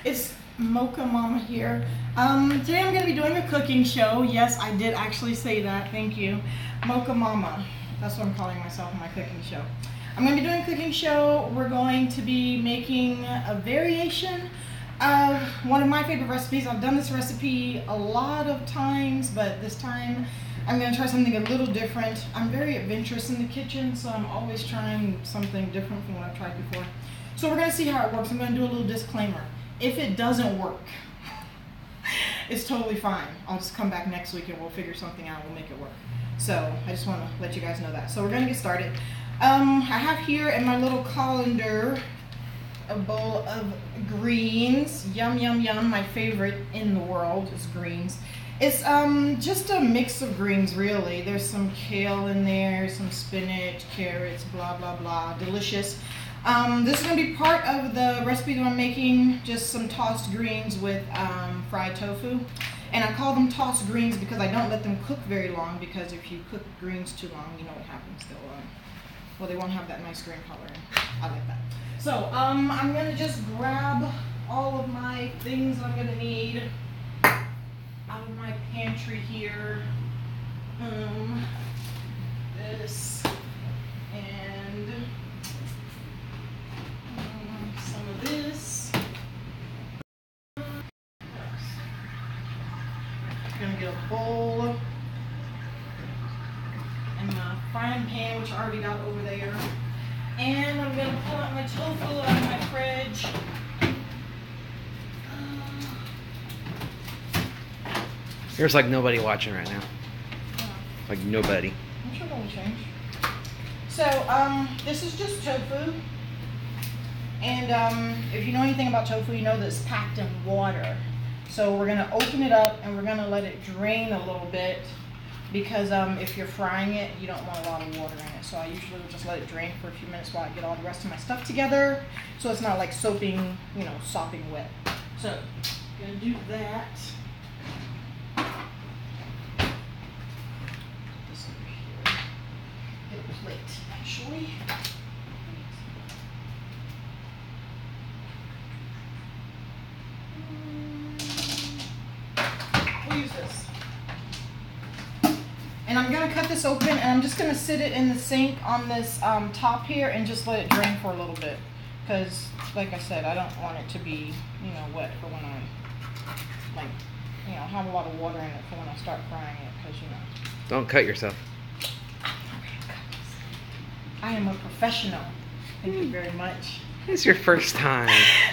It's Mocha Mama here. Today I'm going to be doing a cooking show. Yes, I did actually say that. Thank you. Mocha Mama. That's what I'm calling myself in my cooking show. I'm going to be doing a cooking show. We're going to be making a variation of one of my favorite recipes. I've done this recipe a lot of times, but this time I'm going to try something a little different. I'm very adventurous in the kitchen, so I'm always trying something different from what I've tried before. So we're going to see how it works. I'm going to do a little disclaimer. If it doesn't work, it's totally fine. I'll just come back next week and we'll figure something out. We'll make it work. So I just want to let you guys know that. So we're going to get started. I have here in my little colander a bowl of greens. Yum, yum, yum. My favorite in the world is greens. It's just a mix of greens, really. There's some kale in there, some spinach, carrots, blah, blah, blah. Delicious. This is going to be part of the recipe that I'm making, just some tossed greens with fried tofu. And I call them tossed greens because I don't let them cook very long, because if you cook greens too long, you know what happens. Well, they won't have that nice green color. I like that. So I'm going to just grab all of my things I'm going to need out of my pantry here. This and some of this. I'm gonna get a bowl and my frying pan, which I already got over there. And I'm gonna pull out my tofu out of my fridge. There's like nobody watching right now. Like nobody. I'm sure that'll change. So, this is just tofu. And if you know anything about tofu, you know that it's packed in water. So we're gonna open it up and we're gonna let it drain a little bit, because if you're frying it, you don't want a lot of water in it. So I usually will just let it drain for a few minutes while I get all the rest of my stuff together, so it's not like sopping wet. So, gonna do that. Plate, actually. We'll use this. And I'm going to cut this open, and I'm just going to sit it in the sink on this top here and just let it drain for a little bit. Because, like I said, I don't want it to be, wet for when I, have a lot of water in it for when I start frying it, because, Don't cut yourself. I am a professional. Thank you very much. It's your first time.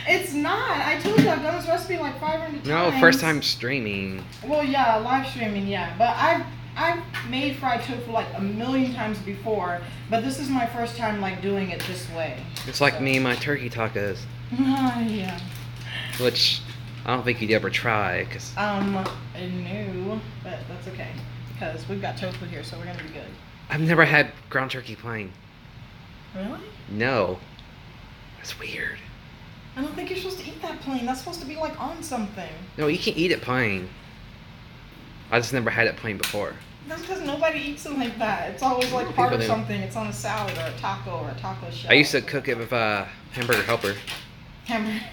It's not. I told you I've done this recipe like 500 times. No, first time streaming. Well, yeah, live streaming, yeah. But I've made fried tofu like a million times before, but this is my first time doing it this way. It's like me and my turkey tacos. Yeah. Which I don't think you'd ever try, cause no, but that's okay, because we've got tofu here, so we're gonna be good. I've never had ground turkey plain. Really? No. That's weird. I don't think you're supposed to eat that plain. That's supposed to be on something. No, you can eat it plain. I just never had it plain before. That's because nobody eats it like that. It's always part of something. It's on a salad or a taco shell. I used to cook it with hamburger helper. Hamburger.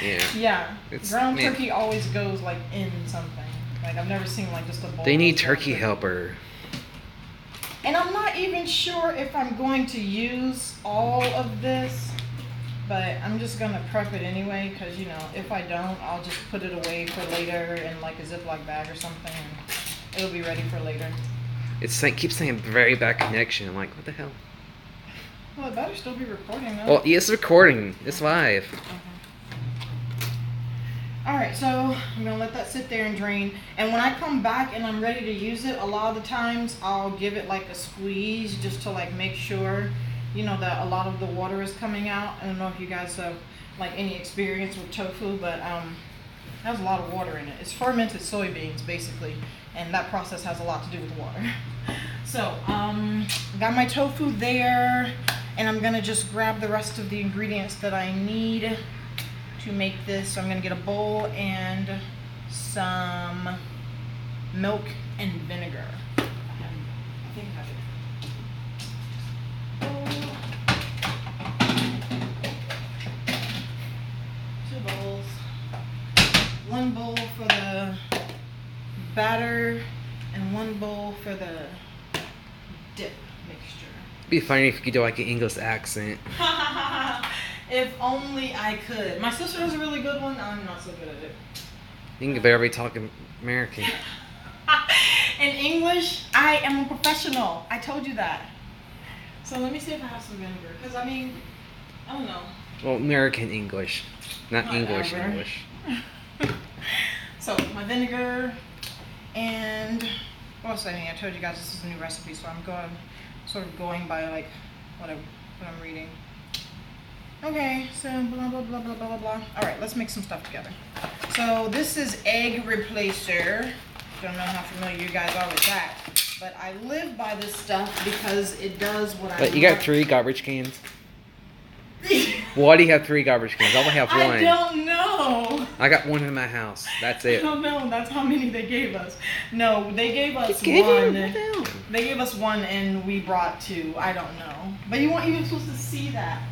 Yeah. Yeah. Ground turkey always goes in something. I've never seen just a bowl. They need turkey helper. And I'm not even sure if I'm going to use all of this, but I'm just going to prep it anyway, because, if I don't, I'll just put it away for later in a Ziploc bag or something, and it'll be ready for later. It keeps saying very bad connection. I'm like, what the hell? Well, it better still be recording, though. Well, it's recording. It's live. Alright, so I'm going to let that sit there and drain. And when I come back and I'm ready to use it, a lot of the times I'll give it a squeeze just to make sure, that a lot of the water is coming out. I don't know if you guys have any experience with tofu, but it has a lot of water in it. It's fermented soybeans, basically, and that process has a lot to do with water. So, got my tofu there, and I'm going to just grab the rest of the ingredients that I need to make this. So I'm going to get a bowl and some milk and vinegar. I think I have it. Bowl. 2 bowls. batter and 1 bowl for the dip mixture. It'd be funny if you could do like an English accent. If only I could. My sister has a really good one. I'm not so good at it. You can barely talk American. In English, I am a professional. I told you that. So let me see if I have some vinegar. Because I mean, I don't know. Well, American English, not English Whatever. English. So my vinegar and what else I need? I told you guys this is a new recipe, so I'm going by like what I'm reading. Okay, so blah blah blah blah blah blah. All right, let's make some stuff together. So this is egg replacer. Don't know how familiar you guys are with that, but I live by this stuff because it does what I. But you got 3 garbage cans. Why do you have 3 garbage cans? I only have 1. I don't know. I got 1 in my house. That's I it. don't know. That's how many they gave us. No, they gave us Give one. you one. They gave us 1 and we brought 2. I don't know. But you weren't even supposed to see that.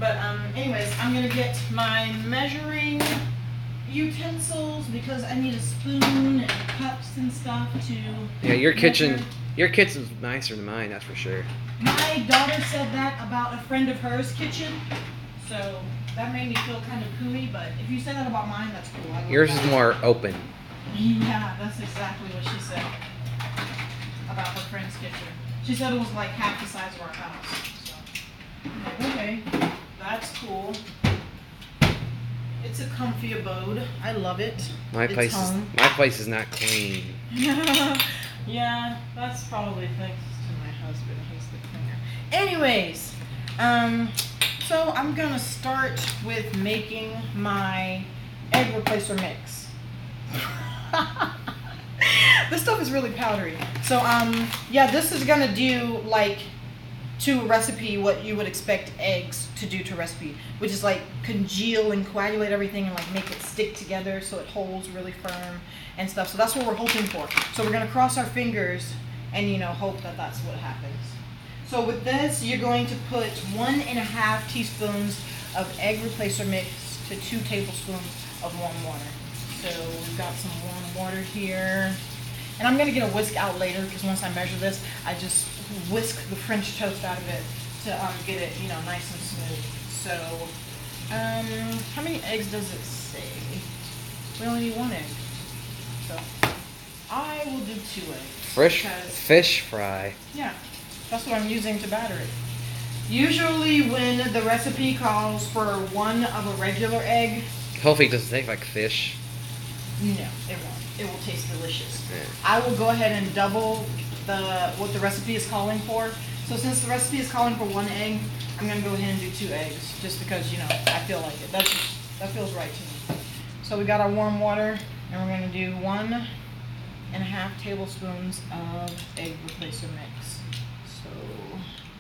But anyways, I'm gonna get my measuring utensils because I need a spoon and cups and stuff to. Yeah, your measure. kitchen's nicer than mine. That's for sure. My daughter said that about a friend of hers' kitchen, so that made me feel kind of cooey. But if you say that about mine, that's cool. I love Yours that. is more open. Yeah, that's exactly what she said about her friend's kitchen. She said it was like half the size of our house. So I'm like, okay, that's cool. It's a comfy abode. I love it. My It's place home. is not clean. Yeah, that's probably thanks to my husband. He's the cleaner. Anyways, so I'm gonna start with making my egg replacer mix. This stuff is really powdery. So yeah, this is gonna do like to a recipe what you would expect eggs to do to a recipe, which is like congeal and coagulate everything and like make it stick together so it holds really firm and stuff. So that's what we're hoping for. So we're gonna cross our fingers and hope that that's what happens. So with this, you're going to put 1.5 teaspoons of egg replacer mix to 2 tablespoons of warm water. So we've got some warm water here. And I'm going to get a whisk out later because once I measure this, I just whisk the French toast out of it to get it, nice and smooth. So, how many eggs does it say? We only need 1 egg. So, I will do 2 eggs. Fish fry. Yeah, that's what I'm using to batter it. Usually when the recipe calls for 1 of a regular egg. Hopefully it doesn't taste like fish. No, it won't. It will taste delicious. Yeah. I will go ahead and double what the recipe is calling for. So since the recipe is calling for 1 egg, I'm gonna go ahead and do 2 eggs, just because I feel like it. That feels right to me. So we got our warm water, and we're gonna do 1.5 tablespoons of egg replacer mix.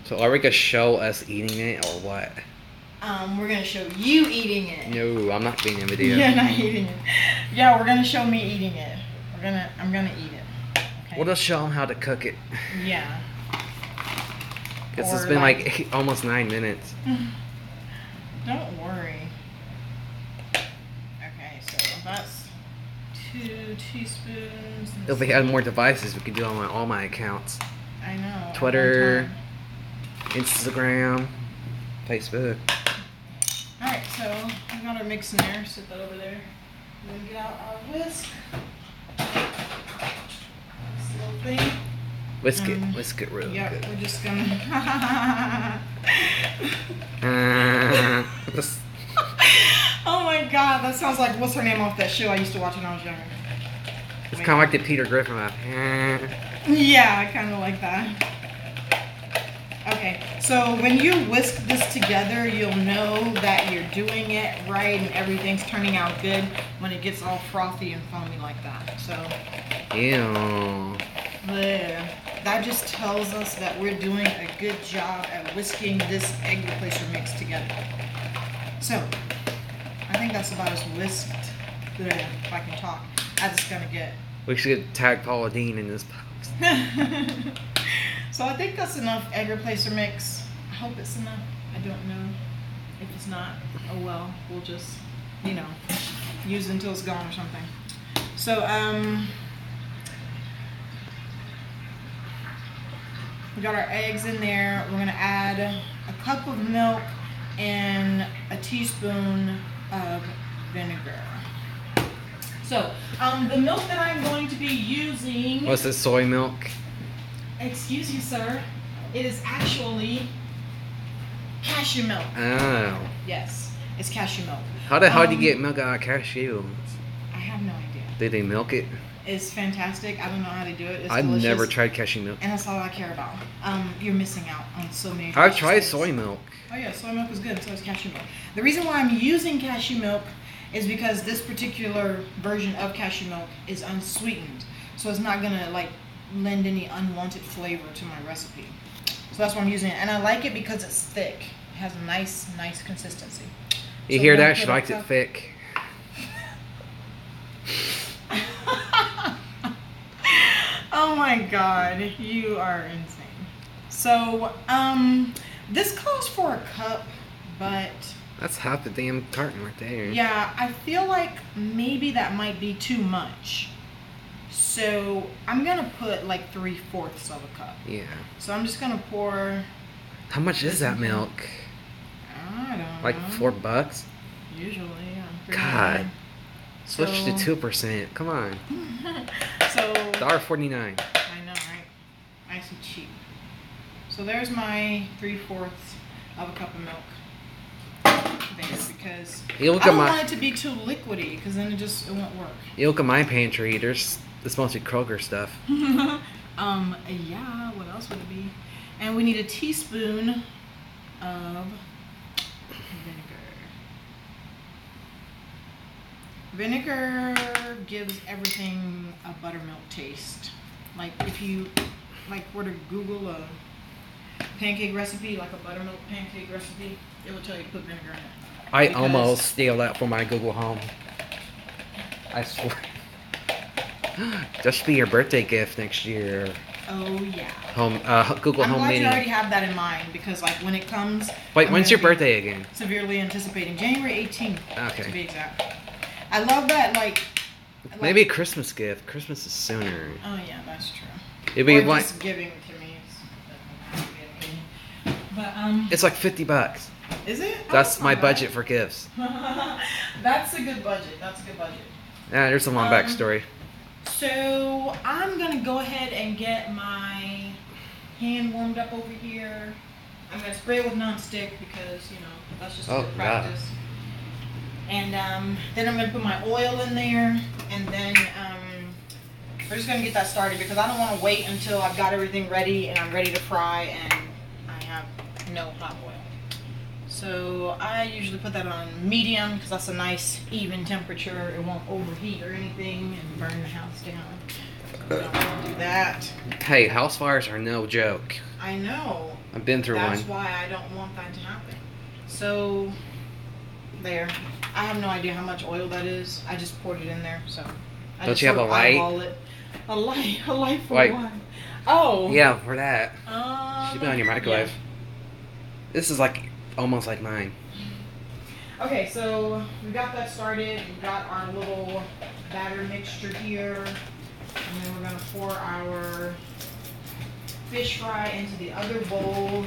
So are we gonna show us eating it or what? We're gonna show you eating it. No, I'm not being in the video. You're not eating it. Yeah, we're gonna show me eating it. I'm gonna eat it. Okay? We'll just show them how to cook it. Yeah. Because it's Or been like almost 9 minutes. Don't worry. Okay, so that's 2 teaspoons. If we had more devices, we could do it on all my accounts. I know. at Twitter, one time. Instagram, Facebook. Alright, so I've got our mix in there. Set that over there. We're gonna get out our whisk. This little thing. Whisk it real Yep, good. we're just gonna. Oh my god, that sounds like what's her name off that show I used to watch when I was younger. It's kind of like the Peter Griffin laugh. Yeah, I kind of like that. Okay, so when you whisk this together, you'll know that you're doing it right and everything's turning out good when it gets all frothy and foamy like that. So, Ew. that just tells us that we're doing a good job at whisking this egg replacer mix together. So, I think that's about as whisked, if I can talk, as it's gonna get. We should tag Paula Dean in this post. So I think that's enough egg replacer mix. I hope it's enough. I don't know. If it's not, oh well. We'll just, use it until it's gone or something. So, We got our eggs in there. We're gonna add a cup of milk and a teaspoon of vinegar. So, the milk that I'm going to be using... What's this, soy milk? Excuse you, sir. It is actually cashew milk. Oh. Yes, it's cashew milk. How the hell do you get milk out of cashew? I have no idea. Did they milk it? It's fantastic. I don't know how to do it. It's I've delicious. never tried cashew milk. And that's all I care about. You're missing out on so many. I've tried things. soy milk. Oh yeah, soy milk is good. So is cashew milk. The reason why I'm using cashew milk is because this particular version of cashew milk is unsweetened, so it's not gonna like lend any unwanted flavor to my recipe. So that's why I'm using it, and I like it because it's thick. It has a nice consistency. You So hear we're gonna that? She put likes our it thick. Oh my god, you are insane. So, this calls for a cup, but That's half the damn carton right there. yeah, I feel like maybe that might be too much. So, I'm gonna put like 3/4 of a cup. Yeah. So, I'm just gonna pour. How much is that milk? I don't know. Like $4? Usually, yeah. pretty God. good. Switch So- to 2%. Come on. So, $1.49. I know, right? Nice and cheap. So there's my 3/4 of a cup of milk. There, because You look I at don't my want it to be too liquidy, because then it won't work. you look at my pantry. It's mostly Kroger stuff. Yeah. What else would it be? And we need a teaspoon of vinegar. Vinegar gives everything a buttermilk taste. Like if you were to Google a pancake recipe, like a buttermilk pancake recipe, it will tell you to put vinegar in it. I Because- almost steal that from my Google Home. I swear. Just be your birthday gift next year. Oh yeah. Google I'm Home glad Mini. you already have that in mind, because like when it comes. Wait, I'm when's gonna your be birthday again? Severely anticipating January 18th. Okay. To be exact. I love that Maybe a Christmas gift. Christmas is sooner. Oh yeah, that's true. It'd be Or like just giving to me. But it's like $50. is it? Oh, That's my not budget for gifts. bad. That's a good budget. That's a good budget. Yeah, there's a long backstory. So I'm gonna go ahead and get my hand warmed up over here. I'm gonna spray it with nonstick because that's just Oh, good God. practice. And then I'm gonna put my oil in there, and then we're just gonna get that started because I don't want to wait until I've got everything ready and I'm ready to fry and I have no hot oil. So I usually put that on medium because that's a nice even temperature. It won't overheat or anything and burn the house down. So I don't want to do that. Hey, house fires are no joke. I know. I've been through That's one. why I don't want that to happen. So there. I have no idea how much oil that is. I just poured it in there. So I Don't just you have sort a of light? eyeball it. A light for Like- what? Oh. Yeah, for that. Should be on your yeah. microwave. This is like almost like mine. Okay, so we got that started. We got our little batter mixture here. And then we're going to pour our fish fry into the other bowl.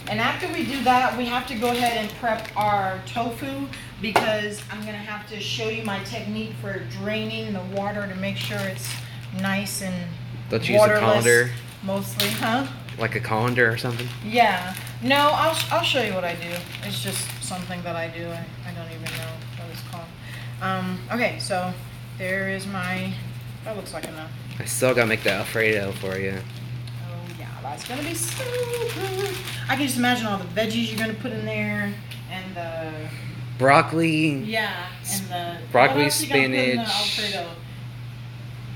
And after we do that, we have to go ahead and prep our tofu because I'm going to have to show you my technique for draining the water to make sure it's nice and Don't you use a waterless. colander? Mostly, huh? Like a colander or something? Yeah. No, I'll show you what I do. It's just something that I do. I don't even know what it's called. Okay, so there is my, that looks like enough. I still gotta make the Alfredo for you. Oh yeah, that's gonna be so good. I can just imagine all the veggies you're gonna put in there and the, Broccoli. yeah, and the Broccoli, what else you gonna put in the spinach. Alfredo?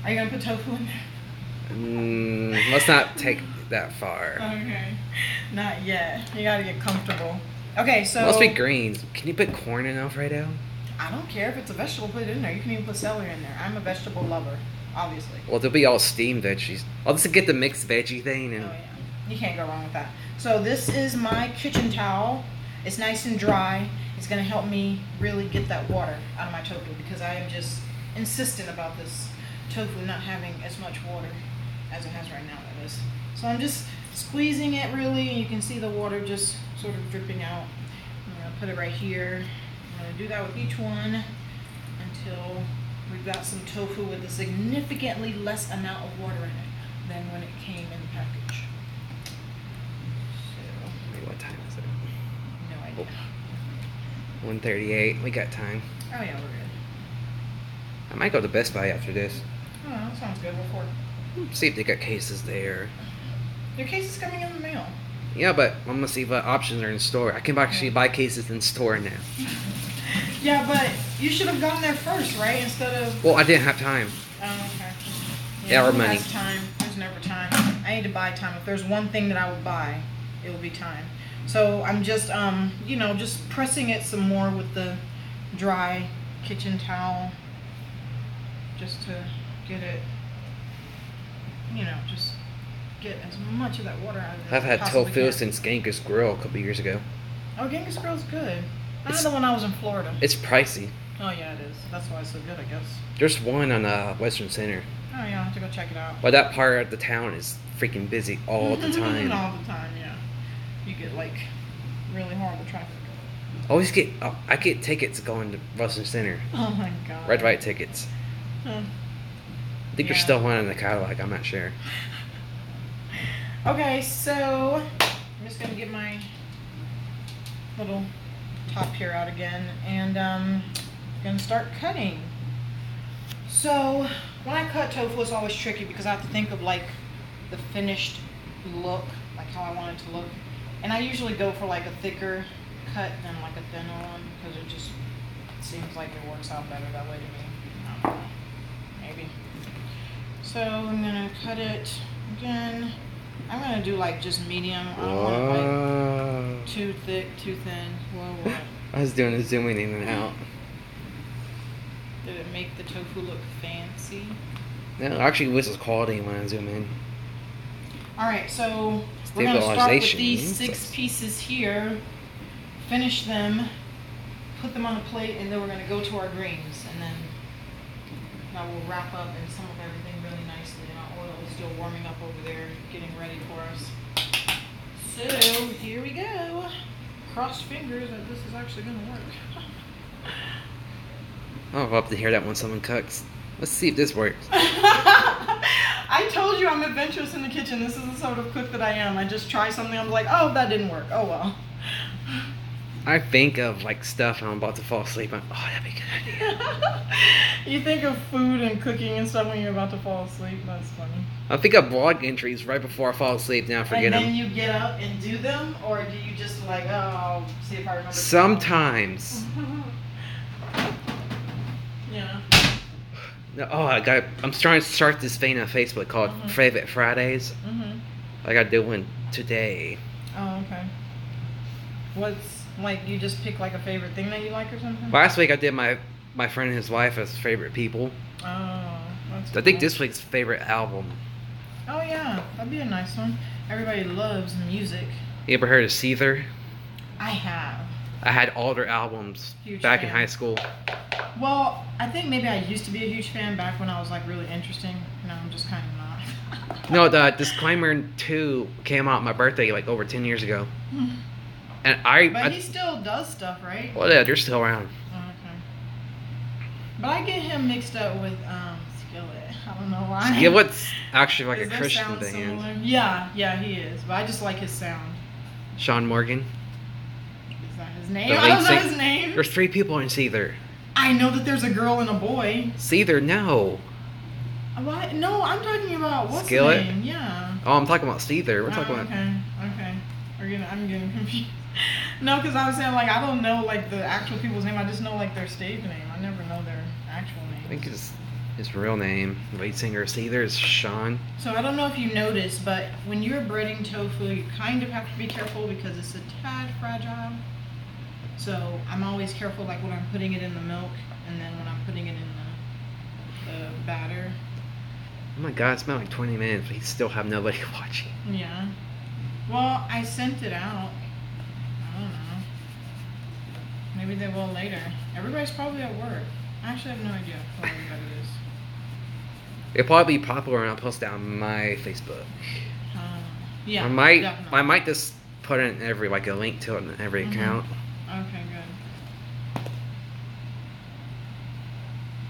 Are you gonna put tofu in there? Let's not take that far. Okay, not yet. You gotta get comfortable. Okay, so Must be greens. Can you put corn in Alfredo? I don't care if it's a vegetable, put it in there. You can even put celery in there. I'm a vegetable lover, obviously. Well, they'll be all steamed veggies. I'll just get the mixed veggie thing Oh and yeah, you can't go wrong with that. So this is my kitchen towel. It's nice and dry. It's gonna help me really get that water out of my tofu because I am just insistent about this tofu not having as much water as it has right now. That is. So I'm just squeezing it really, and you can see the water just sort of dripping out. I'm gonna put it right here. I'm gonna do that with each one until we've got some tofu with a significantly less amount of water in it than when it came in the package. So, Wait, what time is it? no idea. 1:38. We got time. Oh yeah, we're good. I might go to Best Buy after this. Oh, that sounds good. What for? See if they got cases there. Your case is coming in the mail. Yeah, but I'm gonna see what options are in store. I can actually buy cases in store now. Yeah, but you should have gone there first, right? Instead of. Well, I didn't have time. Oh, okay. Yeah, or who money. has time? There's never time. I need to buy time. If there's one thing that I would buy, it would be time. So I'm just, you know, just pressing it some more with the dry kitchen towel, just to get it, you know, just get as much of that water out of it. I've had as I possibly tofu can. since Genghis Grill a couple years ago. Oh, Genghis Grill's good. Not the one I was in Florida. It's pricey. Oh yeah, it is. That's why it's so good, I guess. There's one on Western Center. Oh yeah, I'll have to go check it out. But that part of the town is freaking busy all the time. All the time, yeah. You get like really horrible traffic. I get tickets going to Western Center. Oh my god. Red White tickets. Huh. I think there's still one in the catalog. I'm not sure. Okay, so I'm just gonna get my little top here out again, and gonna start cutting. So when I cut tofu, it's always tricky because I have to think of like the finished look, like how I want it to look, and I usually go for like a thicker cut than like a thinner one because it just seems like it works out better that way to me. I don't know, maybe. So I'm gonna cut it again. I'm gonna do like just medium. I don't want it like too thick, too thin. Whoa, what? I was doing a zooming in and out. Did it make the tofu look fancy? No, actually, this is quality when I zoom in. Alright, so we're gonna start with these Stabilization. 6 pieces here, finish them, put them on a plate, and then we're gonna go to our greens, and then that will wrap up and sum up everything really nicely. And our oil is still warming up over there, getting ready for us. So here we go. Crossed fingers that this is actually gonna work. I'll love to hear that when someone cooks. Let's see if this works. I told you I'm adventurous in the kitchen. This is the sort of cook that I am. I just try something, I'm like, oh, that didn't work. Oh well. I think of like stuff and I'm about to fall asleep. Oh, that'd be a good idea. You think of food and cooking and stuff when you're about to fall asleep. That's funny. I think of blog entries right before I fall asleep. Now I forget them. And then you get up and do them, or do you just like, oh, I'll see if I remember? Sometimes. Yeah. No, I'm trying to start this thing on Facebook called Favorite Fridays. I got to do one today. Oh, okay. What's like? You just pick like a favorite thing that you like or something? Last week I did my friend and his wife as favorite people. Oh, that's So I think cool. this week's favorite album. Oh yeah, that'd be a nice one. Everybody loves music. You ever heard of Seether? I have. I had all their albums Huge back in fan. high school. Well, I think maybe I used to be a huge fan back when I was like really interesting. Now I'm just kind of not. No, the Disclaimer 2 came out on my birthday like over 10 years ago. And But he still does stuff, right? well, yeah, they're still around. Oh, okay. But I get him mixed up with Skillet. I don't know why. Yeah, what's actually like Does a their Christian sound band. similar? Yeah, he is. But I just like his sound. Sean Morgan. Is that his name? The I don't lead know sing- his name. There's 3 people in Seether. I know that there's a girl and a boy. Seether, no. Why? No, I'm talking about what's Skillet? the name? Yeah. Oh, I'm talking about Seether. We're talking about. Okay. I'm getting confused. No, because I was saying like I don't know like the actual people's name. I just know like their stage name. I never know their actual name. I think his real name, lead singer of Seether, is Sean. So I don't know if you noticed, but when you're breading tofu, you kind of have to be careful because it's a tad fragile. So I'm always careful like when I'm putting it in the milk and then when I'm putting it in the batter. Oh my god, it's been like 20 minutes, but you still have nobody watching. Yeah. Well, I sent it out. I don't know. Maybe they will later. Everybody's probably at work. I actually have no idea what everybody is. It'll probably be popular when I post it on my Facebook. Yeah. I might Definitely. just put in every like a link to it in every account. Okay, good.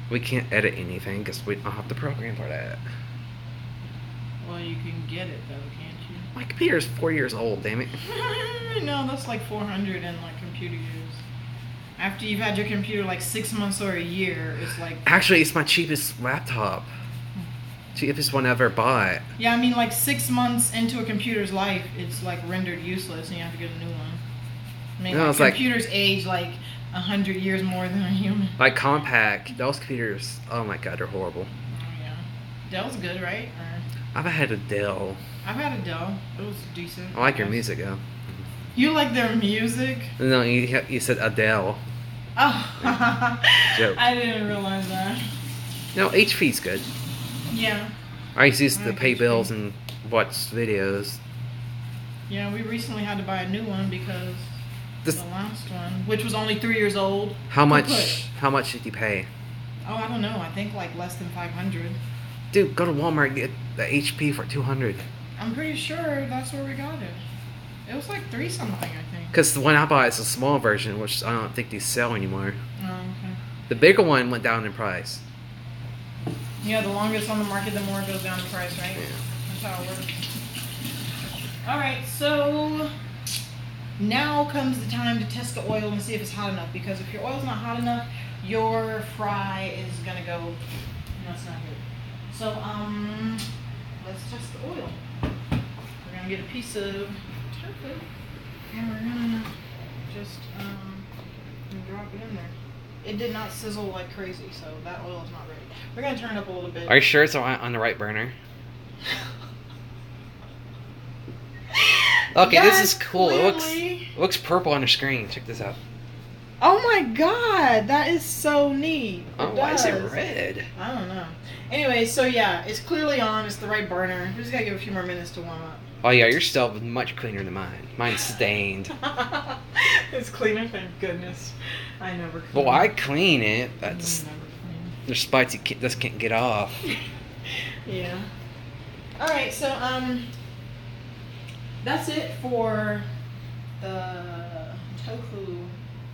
We can't edit anything because we don't have the program for that. Well, you can get it though, can't you? My computer's 4 years old. Damn it. No, that's like 400 in like computer use. After you've had your computer like 6 months or a year, it's like. Actually, it's my cheapest laptop. Cheapest one I ever bought. Yeah, I mean like 6 months into a computer's life, it's like rendered useless, and you have to get a new one. I mean, No, like, it's like- computers age like 100 years more than a human. Like compact. Those computers. Oh my god, they're horrible. Oh yeah, Dell's good, right? I've had a Dell. I've had a Dell. It was decent. I like your music though. You like their music? No, you said Adele. Oh, Joke. I didn't realize that. No, HP's good. Yeah. I used to like pay HP. bills and watch videos. Yeah, we recently had to buy a new one because This- the last one, which was only 3 years old. How much? Kaput. How much did you pay? Oh, I don't know. I think like less than 500. Dude, go to Walmart and get the HP for 200. I'm pretty sure that's where we got it. It was like 3 something, I think. Cause the one I bought is a small version, which I don't think they sell anymore. Oh, okay. The bigger one went down in price. Yeah, the longer it's on the market, the more it goes down in price, right? Yeah. That's how it works. All right, so now comes the time to test the oil and see if it's hot enough. Because if your oil's not hot enough, your fry is gonna go. That's not good. So let's test the oil. We're gonna get a piece of tofu, and we're gonna just drop it in there. It did not sizzle like crazy, so that oil is not ready. We're gonna turn it up a little bit. Are you sure it's on the right burner? Okay, Yes, this is cool. clearly. It looks purple on the screen. Check this out. Oh my god, that is so neat. Oh, why is it red? I don't know. Anyway, so yeah, it's clearly on. It's the right burner. We just gotta give it a few more minutes to warm up. Oh yeah, your stove is much cleaner than mine. Mine's stained. It's cleaner, thank goodness. I never clean. Well, I clean it. I That's never clean. there's spots you just can't get off. Yeah. All right, so that's it for the tofu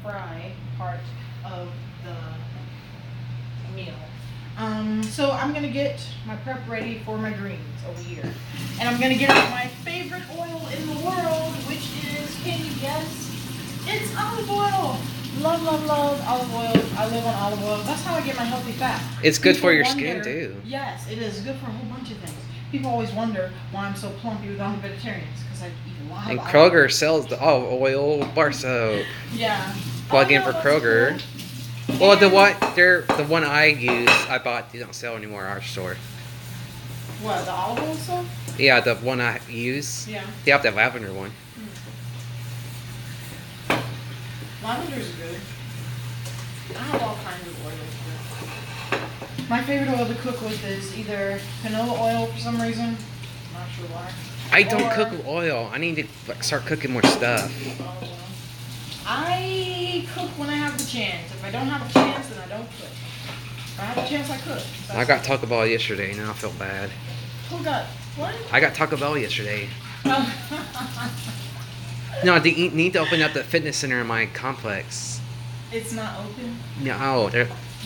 fry part of the meal. So I'm gonna get my prep ready for my greens over here, and I'm gonna get out my favorite oil in the world, which is, can you guess? It's olive oil. Love, love, love olive oil. I live on olive oil. That's how I get my healthy fat. It's good for People your wonder- skin too. Yes, it is good for a whole bunch of things. People always wonder why I'm so plump even though I'm vegetarians, because I eat a lot And of Kroger sells the olive oil bar soap. Yeah. Plug Oh, in no, for that's Kroger. cool. Well, the And- one I use, I bought, they don't sell anymore at our store. What, the olive oil stuff? Yeah, the one I use. Yeah. They have the lavender one. Lavender's good. I have all kinds of oils. But my favorite oil to cook with is either canola oil for some reason. Not sure why. I don't Or cook with oil. I need to like start cooking more stuff. olive oil. I cook when I have the chance. If I don't have a chance, then I don't cook. If I have a chance, I cook. I got Taco Bell yesterday, and I felt bad. Who got what? I got Taco Bell yesterday. Oh. No, they need to open up the fitness center in my complex. It's not open. No, I don't know.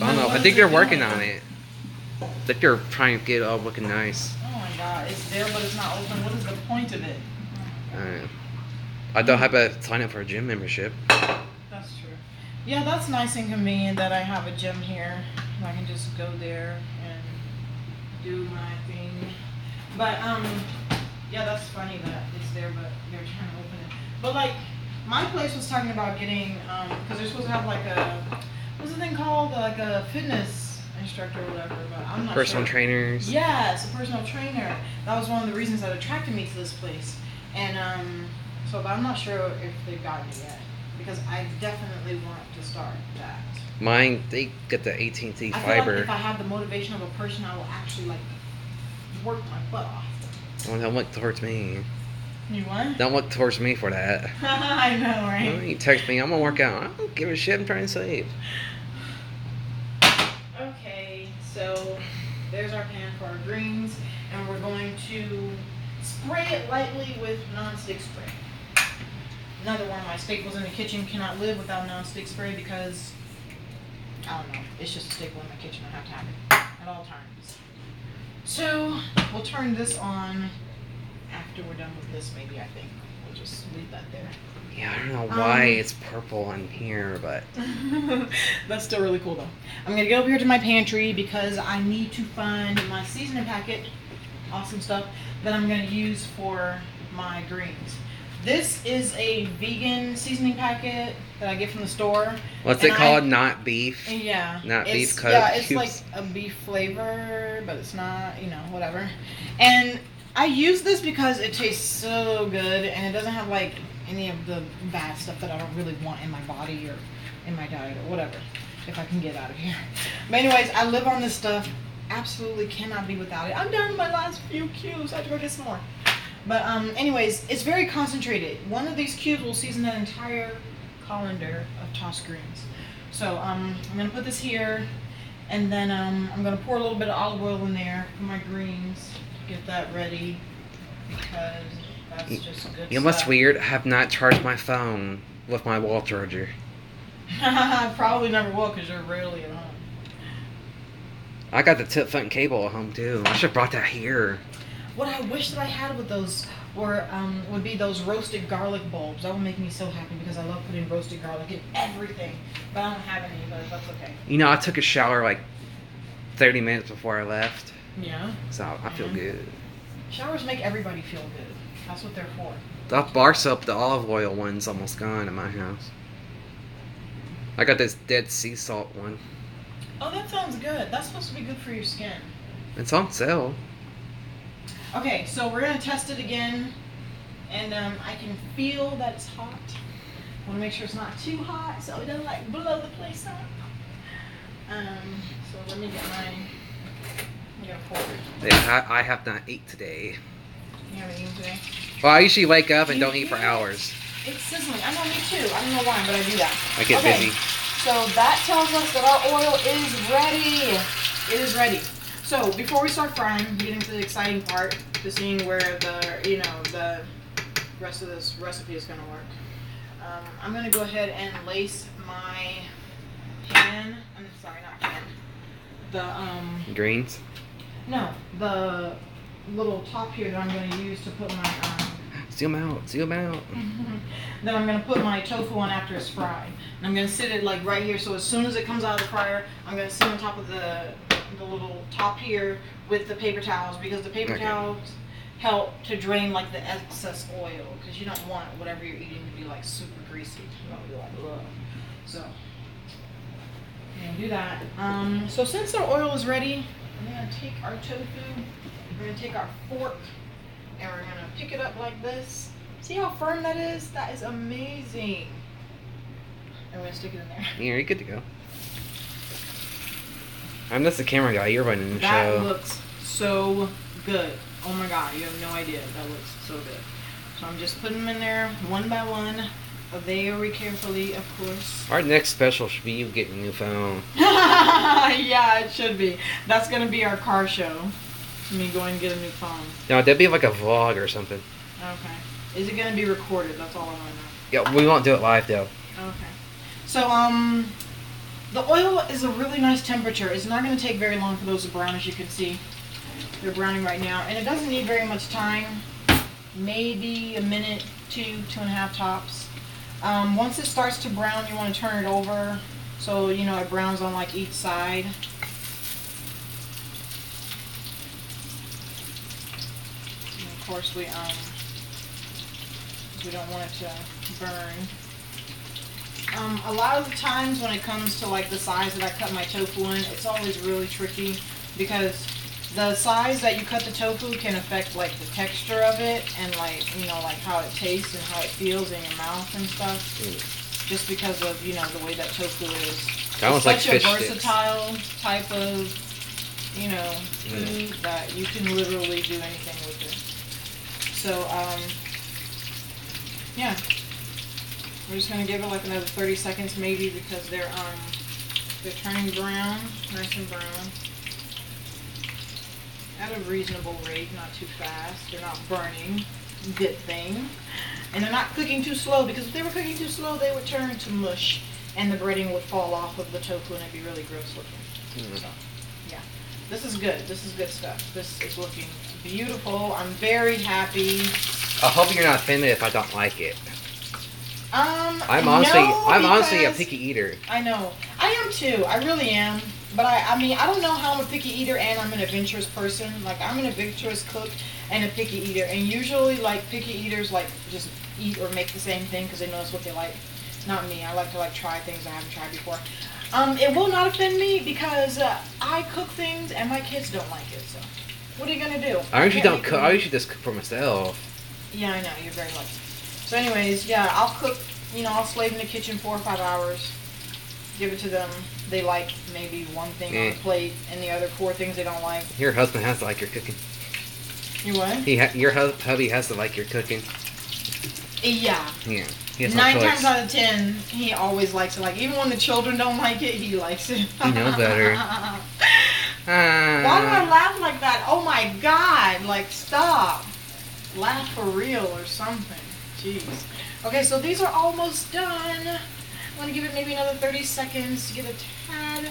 I What think is they're it working doing? on it. That they're trying to get it all looking nice. Oh my god, it's there but it's not open. What is the point of it? I don't have to sign up for a gym membership. That's true. Yeah, that's nice and convenient that I have a gym here. I can just go there and do my thing. But yeah, that's funny that it's there but they're trying to open it. But like my place was talking about getting because they're supposed to have like a what's the thing called? Like a fitness instructor or whatever, but I'm not Personal sure. trainers. Yes, a personal trainer. That was one of the reasons that attracted me to this place. And but I'm not sure if they've gotten it yet. Because I definitely want to start that. Mine, they get the AT&T I feel fiber. like if I have the motivation of a person, I will actually like work my butt off. Oh, don't look towards me. You what? Don't look towards me for that. I know, Oh, right? you text me, I'm gonna work out. I don't give a shit. I'm trying to save. Okay, so there's our pan for our greens, and we're going to spray it lightly with non-stick spray. Another one of my staples in the kitchen, cannot live without non-stick spray because, I don't know, it's just a staple in my kitchen. I have to have it at all times. So, we'll turn this on after we're done with this, maybe, I think. We'll just leave that there. Yeah, I don't know why it's purple on here, but... That's still really cool, though. I'm going to go over here to my pantry because I need to find my seasoning packet, awesome stuff, that I'm going to use for my greens. This is a vegan seasoning packet that I get from the store. What's it called? Not beef? Yeah. Not beef cubes? Yeah, it's like a beef flavor, but it's not, you know, whatever. And I use this because it tastes so good, and it doesn't have, like, any of the bad stuff that I don't really want in my body or in my diet or whatever, if I can get out of here. But anyways, I live on this stuff. Absolutely cannot be without it. I'm down to my last few cubes. I have to go get some more. But anyways, it's very concentrated. One of these cubes will season an entire colander of tossed greens. So I'm going to put this here, and then I'm going to pour a little bit of olive oil in there for my greens. Get that ready, because that's just good You know what's stuff. weird? I have not charged my phone with my wall charger. I probably never will because you're rarely at home. I got the tip front cable at home too. I should have brought that here. What I wish that I had with those were would be those roasted garlic bulbs. That would make me so happy because I love putting roasted garlic in everything. But I don't have any, but that's okay. You know, I took a shower like 30 minutes before I left. Yeah. So I feel good. Showers make everybody feel good. That's what they're for. The bar soap, the olive oil one's almost gone at my house. I got this Dead Sea Salt one. Oh, that sounds good. That's supposed to be good for your skin. It's on sale. Okay, so we're going to test it again. And I can feel that it's hot. I want to make sure it's not too hot so it doesn't like blow the place up. So let me get mine. I have not eaten today. You haven't eaten today? Well, I usually wake up and don't eat for hours. It's sizzling. I know, me too. I don't know why, but I do that. I get busy. So that tells us that our oil is ready. It is ready. So before we start frying, we get into the exciting part, to seeing where the rest of this recipe is going to work. I'm going to go ahead and lace my pan. I'm sorry, not pan. The Greens? No, the little top here that I'm going to use to put my Zoom out. then I'm going to put my tofu on after it's fried. And I'm going to sit it like right here, so as soon as it comes out of the fryer, I'm going to sit on top of the little top here with the paper towels, because the paper towels help to drain like the excess oil, because you don't want whatever you're eating to be like super greasy. You don't be like, ugh. So I'm going to do that. So since our oil is ready, I'm going to take our tofu, we're going to take our fork, and we're going to pick it up like this. See how firm that is? That is amazing. And we're going to stick it in there. Yeah, you're good to go. I'm just the camera guy. You're running the show. That looks so good. Oh my god, you have no idea. That looks so good. So I'm just putting them in there one by one, very carefully, of course. Our next special should be you getting a new phone. Yeah, it should be. That's going to be our car show. Me going to get a new phone. No, that'd be like a vlog or something. Okay. Is it going to be recorded? That's all I want to know. Yeah, we won't do it live though. Okay. So, the oil is a really nice temperature. It's not going to take very long for those to brown, as you can see. They're browning right now. And it doesn't need very much time. Maybe a minute, 2.5 tops. Once it starts to brown, you want to turn it over so, you know, it browns on like each side. And of course, we don't want it to burn. A lot of the times when it comes to like the size that I cut my tofu in, it's always really tricky, because the size that you cut the tofu can affect like the texture of it, and like, you know, like how it tastes and how it feels in your mouth and stuff. Just because of, you know, the way that tofu is. That was like such a fish versatile type of, you know, food that you can literally do anything with it. So, yeah. We're just gonna give it like another 30 seconds maybe, because they're turning brown, nice and brown. at a reasonable rate, not too fast. They're not burning. Good thing. And they're not cooking too slow, because if they were cooking too slow, they would turn to mush and the breading would fall off of the tofu and it'd be really gross looking. So, yeah. This is good. This is good stuff. This is looking beautiful. I'm very happy. I hope you're not offended if I don't like it. I'm no, honestly a picky eater. I know. I am too. I really am. But I mean, I don't know how I'm a picky eater and I'm an adventurous person. Like, I'm an adventurous cook and a picky eater. And usually, like, picky eaters, like, just eat or make the same thing because they know that's what they like. Not me. I like to, like, try things I haven't tried before. It will not offend me because I cook things and my kids don't like it. So, what are you gonna do? I usually don't cook. I usually just cook for myself. Yeah, I know. You're very lucky. So, anyways, yeah, I'll cook. You know, I'll slave in the kitchen 4 or 5 hours. Give it to them. They like maybe one thing on the plate, and the other 4 things they don't like. Your husband has to like your cooking. You what? Your hubby has to like your cooking. Yeah. Yeah. 9 times out of 10, he always likes it. Like, even when the children don't like it, he likes it. You know better. Why do I laugh like that? Oh my God! Like, stop. Laugh for real or something. Jeez. Okay, so these are almost done. I'm going to give it maybe another 30 seconds to get a tad,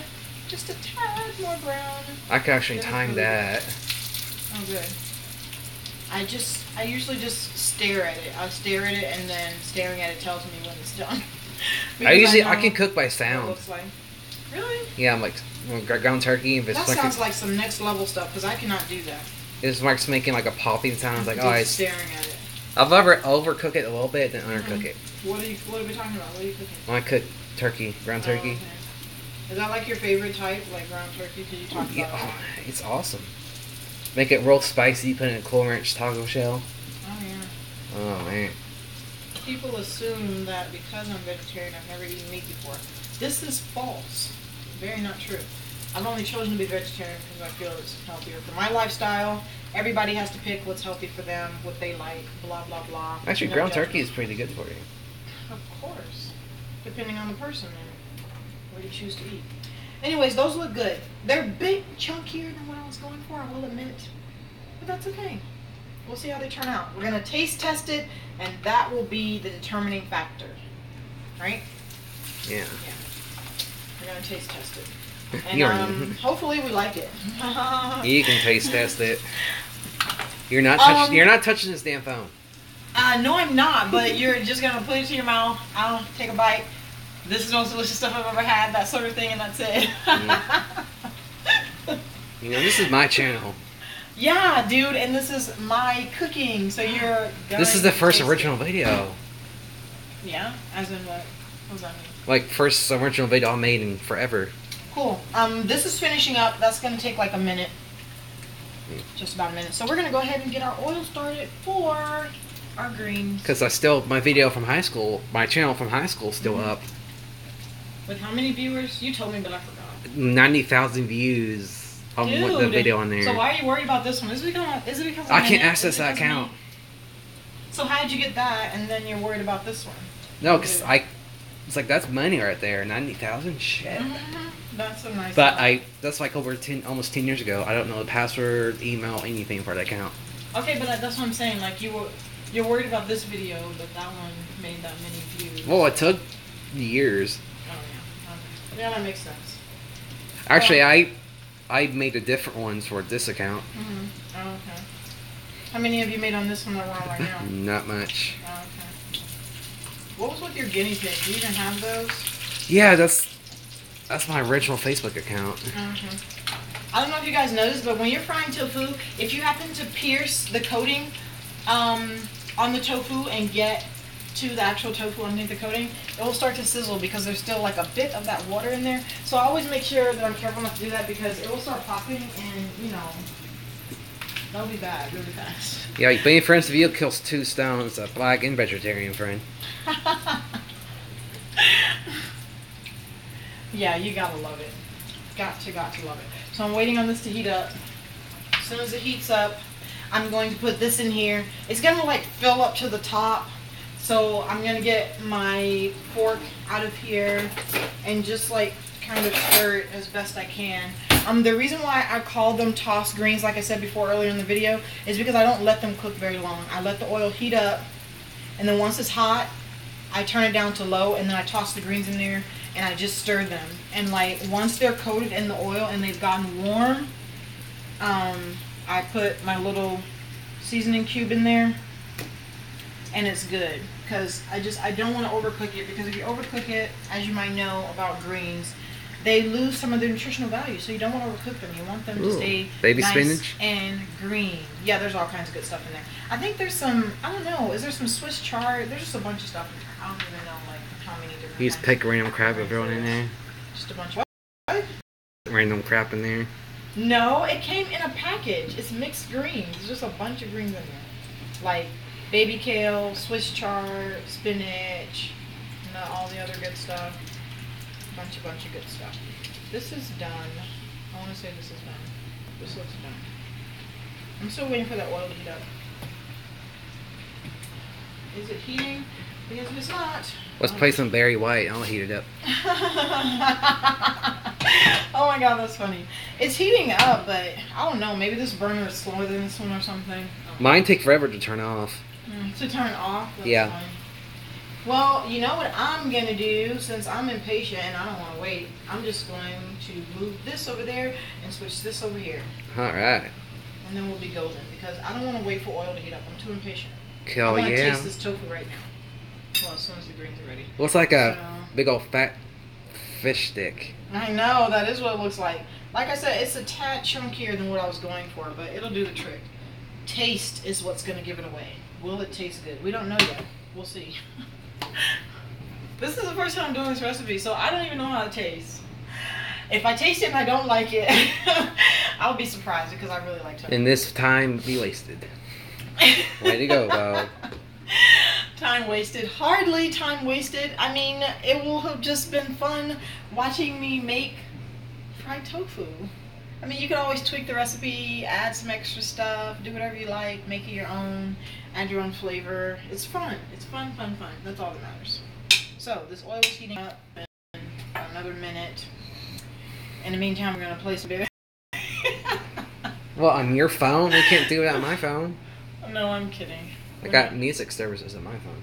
just a tad more brown. I can actually time that. Oh, good. I usually just stare at it. I stare at it, and then staring at it tells me when it's done. I can cook by sound. It looks like. Really? Yeah, I'm like ground turkey. If it's that sounds like some next level stuff, because I cannot do that. It's like making like a popping sound. It's like, oh, just staring at it. I've ever overcook it a little bit, then undercook it. What are we talking about? What are you cooking? When I cook turkey, ground turkey. Okay. Is that like your favorite type, like ground turkey? Because you talked about it. It's awesome. Make it real spicy. Put it in a Cool Ranch taco shell. Oh yeah. Oh man. People assume that because I'm vegetarian, I've never eaten meat before. This is false. Very not true. I've only chosen to be vegetarian because I feel it's healthier for my lifestyle. Everybody has to pick what's healthy for them, what they like, blah, blah, blah. Actually, ground turkey is pretty good for you. Of course. Depending on the person and what you choose to eat. Anyways, those look good. They're big, chunkier than what I was going for, I will admit. But that's okay. We'll see how they turn out. We're going to taste test it, and that will be the determining factor. Right? Yeah. Yeah. We're going to taste test it. And hopefully we like it. You can taste test it. You're not touching this damn phone. No, I'm not. But you're just gonna put it to your mouth. I'll take a bite. This is the most delicious stuff I've ever had. That sort of thing, and that's it. You know, this is my channel. Yeah, dude, and this is my cooking. So you're. This is the first original video. Yeah, as in what? What does that mean? Like first original video I made in forever. Cool. This is finishing up. That's going to take like a minute. Just about a minute. So we're going to go ahead and get our oil started for our greens. Because my video from high school, my channel from high school is still up. With how many viewers? You told me, but I forgot. 90,000 views on the video on there. So why are you worried about this one? Is it because I can't access that account. So how did you get that and then you're worried about this one? No, because it's like, that's money right there. 90,000? Shit. That's a nice But that's like almost 10 years ago. I don't know the password, email, anything for that account. Okay, but that's what I'm saying. Like, you're worried about this video, but that one made that many views. Well, it took years. Oh, yeah. Okay. Yeah, that makes sense. Actually, I made a different ones for this account. Oh, okay. How many have you made on this one that we're on right now? Not much. Oh, okay. What was with your guinea pig? Do you even have those? Yeah, that's my original Facebook account. I don't know if you guys noticed, but when you're frying tofu, if you happen to pierce the coating on the tofu and get to the actual tofu underneath the coating, it will start to sizzle because there's still like a bit of that water in there. So I always make sure that I'm careful not to do that because it will start popping and, you know, that'll be bad really fast. Yeah, being friends with you kills 2 stones, a black and vegetarian friend. Yeah, you gotta love it. Got to love it. So I'm waiting on this to heat up. As soon as it heats up, I'm going to put this in here. It's gonna like fill up to the top. So I'm gonna get my fork out of here and just like kind of stir it as best I can. The reason why I call them tossed greens, like I said before earlier in the video, is because I don't let them cook very long. I let the oil heat up, and then once it's hot, I turn it down to low, and then I toss the greens in there, and I just stir them. And like once they're coated in the oil and they've gotten warm, I put my little seasoning cube in there, and it's good. Because I don't want to overcook it, because if you overcook it, as you might know about greens, they lose some of their nutritional value. So you don't want to overcook them. You want them to stay baby nice spinach and green. Yeah, there's all kinds of good stuff in there. I think there's some, I don't know, is there some Swiss chard? There's just a bunch of stuff in there. I don't even know like how many different. You just pick random crap and throw it in there. Just a bunch of what? Random crap in there. No, it came in a package. It's mixed greens. There's just a bunch of greens in there, like baby kale, Swiss chard, spinach, and all the other good stuff. Bunch of good stuff. This is done. I want to say this is done. This looks done. I'm still waiting for that oil to heat up. Is it heating? Because if it's not, Let's play some Barry White. I'll heat it up. Oh my god, that's funny. It's heating up, but I don't know. Maybe this burner is slower than this one or something. Mine take forever to turn off. To turn off? That's yeah. Fine. Well, you know what I'm going to do, since I'm impatient and I don't want to wait, I'm just going to move this over there and switch this over here. Alright. And then we'll be golden, because I don't want to wait for oil to heat up. I'm too impatient. Oh, I want to yeah. taste this tofu right now. Well, as soon as the greens are ready. Looks like a big old fat fish stick. I know, that is what it looks like. Like I said, it's a tad chunkier than what I was going for, but it'll do the trick. Taste is what's going to give it away. Will it taste good? We don't know yet. We'll see. This is the first time I'm doing this recipe, so I don't even know how it tastes. If I taste it and I don't like it, I'll be surprised, because I really like tofu. And this time be wasted. Way to go, though. Time wasted. Hardly time wasted. I mean, it will have just been fun watching me make fried tofu. I mean, you can always tweak the recipe, add some extra stuff, do whatever you like, make it your own, add your own flavor. It's fun. It's fun, fun, fun. That's all that matters. So, this oil is heating up in another minute. In the meantime, we're going to play some video. Well, on your phone? You can't do it on my phone. No, I'm kidding. I got music services on my phone.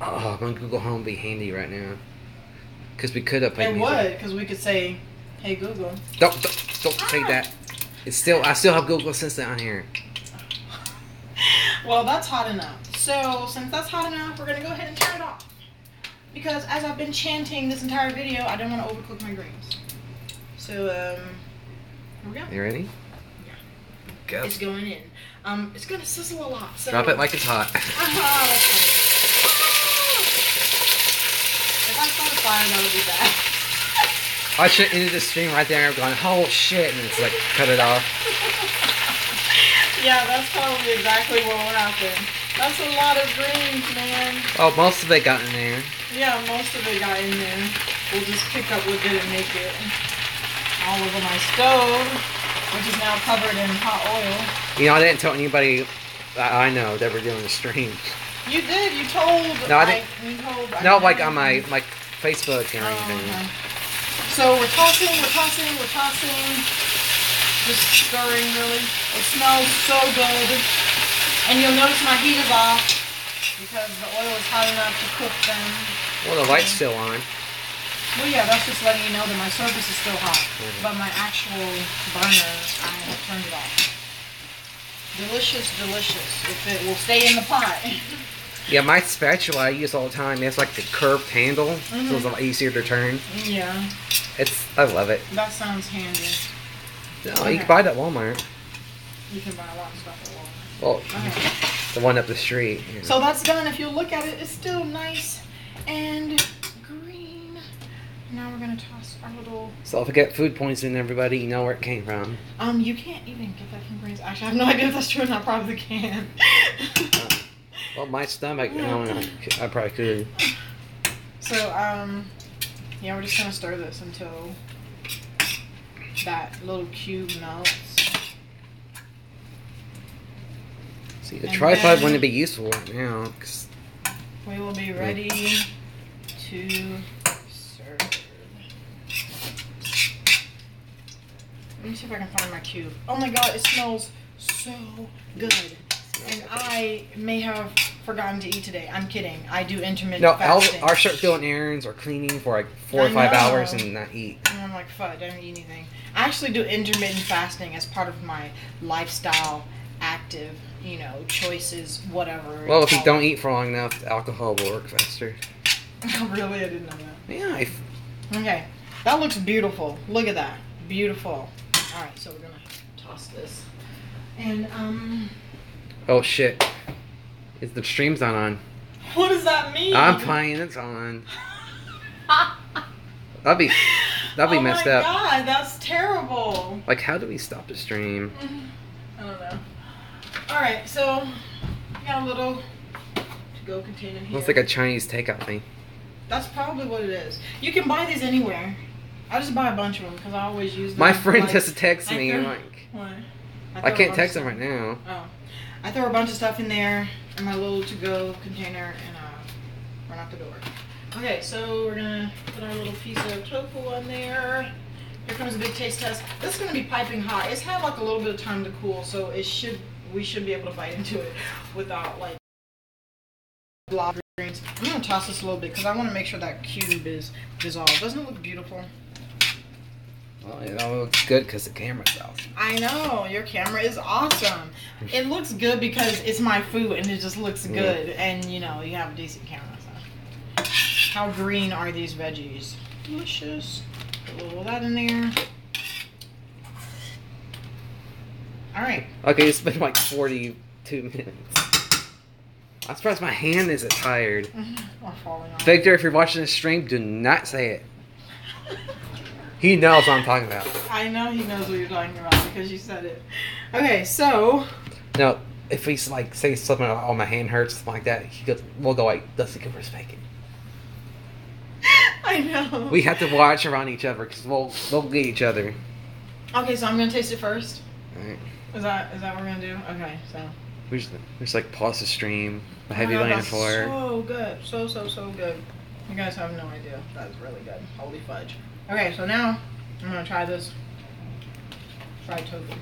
Oh, my Google Home would be handy right now. Because we could have played music. It would, because we could say, hey Google. Don't say that. It's still, I still have Google Assistant on here. Well, that's hot enough. So, since that's hot enough, we're going to go ahead and turn it off. Because as I've been chanting this entire video, I don't want to overcook my greens. So, here we go. You ready? Yeah. Go. It's going in. It's going to sizzle a lot. So Drop it like it's hot. That's funny. If I start a fire, that would be bad. I should end the stream right there and going, oh shit, and it's like, cut it off. Yeah, that's probably exactly what will happen. That's a lot of greens, man. Oh, most of it got in there. Yeah, most of it got in there. We'll just pick up what didn't make it. All over my stove, which is now covered in hot oil. You know, I didn't tell anybody that I know that we're doing a stream. You did. You told. No, I didn't. You told. No, like on my Facebook and everything. Okay. So we're tossing. Just stirring, really. It smells so good. And you'll notice my heat is off because the oil is hot enough to cook them. Well, the light's still on. Well, yeah, that's just letting you know that my surface is still hot. But my actual burner, I have turned it off. Delicious, delicious. If it will stay in the pot. Yeah, my spatula I use all the time. It's like the curved handle, so it's a lot easier to turn. Yeah. I love it. That sounds handy. No, you can buy that at Walmart. You can buy a lot of stuff at Walmart. Well, Okay. the one up the street. You know. So that's done. If you look at it, it's still nice and green. Now we're gonna toss our little. So if I get food poisoning, everybody, you know where it came from. You can't even get that from greens. Actually, I have no idea if that's true, and I probably can. Well, my stomach, I don't know. I probably could. So, yeah, we're just gonna stir this until that little cube melts. See, the And tripod then- wouldn't be useful right now. 'Cause We will be ready to serve. see if I can find my cube. Oh my god, it smells so good. And I may have forgotten to eat today. I'm kidding. I do intermittent fasting. I'll start doing errands or cleaning for like 4 or 5 hours and not eat. And I'm like, fuck, I don't eat anything. I actually do intermittent fasting as part of my lifestyle, active, you know, choices, whatever. Well, if you don't eat for long enough, alcohol will work faster. Really? I didn't know that. Yeah. Okay. That looks beautiful. Look at that. Beautiful. Alright, so we're gonna toss this. And, oh shit. Is the stream's not on? What does that mean? I'm playing, it's on. That'd be messed up. Oh my god, that's terrible. Like, how do we stop the stream? I don't know. Alright, so, we got a little to-go container here. Looks like a Chinese takeout thing. That's probably what it is. You can buy these anywhere. I just buy a bunch of them because I always use them. My friend just texted me like... What? I can't text him right now. Oh. I throw a bunch of stuff in there in my little to-go container and run out the door. Okay, so we're gonna put our little piece of tofu on there. Here comes a big taste test. This is gonna be piping hot. It's had like a little bit of time to cool, so we should be able to bite into it without like blob greens. I'm gonna toss this a little bit because I want to make sure that cube is dissolved. Doesn't it look beautiful? Well, it all looks good because the camera's out. I know, your camera is awesome. It looks good because it's my food and it just looks good. And you know, you have a decent camera. So. How green are these veggies? Delicious. Put a little of that in there. Alright. Okay, it's been like 42 minutes. I'm surprised my hand isn't tired. Or falling off. Victor, if you're watching this stream, do not say it. He knows what I'm talking about. I know he knows what you're talking about because you said it. Okay, so. No, if he's like, say something, oh, my hand hurts, something like that, we'll go like, Dusty Cooper's faking. I know. We have to watch around each other because we'll get each other. Okay, so I'm going to taste it first. Alright. Is that what we're going to do? Okay, so. We just like pause the stream, the heavy laying for. So good. So good. You guys have no idea. That is really good. Holy fudge. Okay, so now I'm going to try this fried tofu.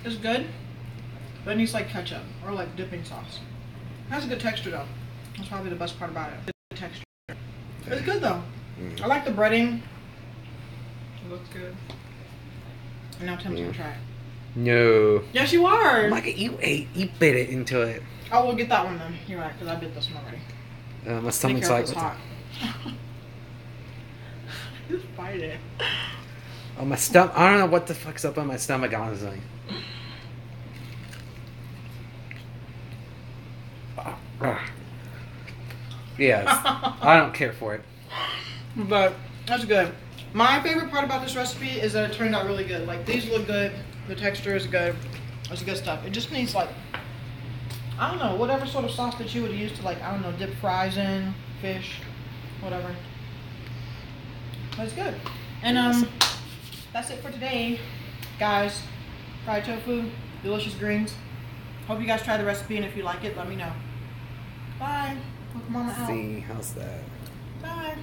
It's good, but it needs like ketchup or like dipping sauce. It has a good texture though. That's probably the best part about it. The texture. It's good though. I like the breading. It looks good. And now Tim's gonna try it. No. Yes, you are. Like you bit it into it. Oh, we'll get that one then. You're right, because I bit this one already. My stomach's like. It's hot. Just bite it. Oh, my stomach. I don't know what the fuck's up on my stomach, honestly. Yes. I don't care for it. But that's good. My favorite part about this recipe is that it turned out really good. Like, these look good. The texture is good. It's good stuff. It just needs, like, I don't know, whatever sort of sauce that you would use to, like, I don't know, dip fries in, fish, whatever. But it's good. And, that's it for today, guys. Fried tofu, delicious greens. Hope you guys try the recipe, and if you like it, let me know. Bye. Mocha Mama out. See, how's that? Bye.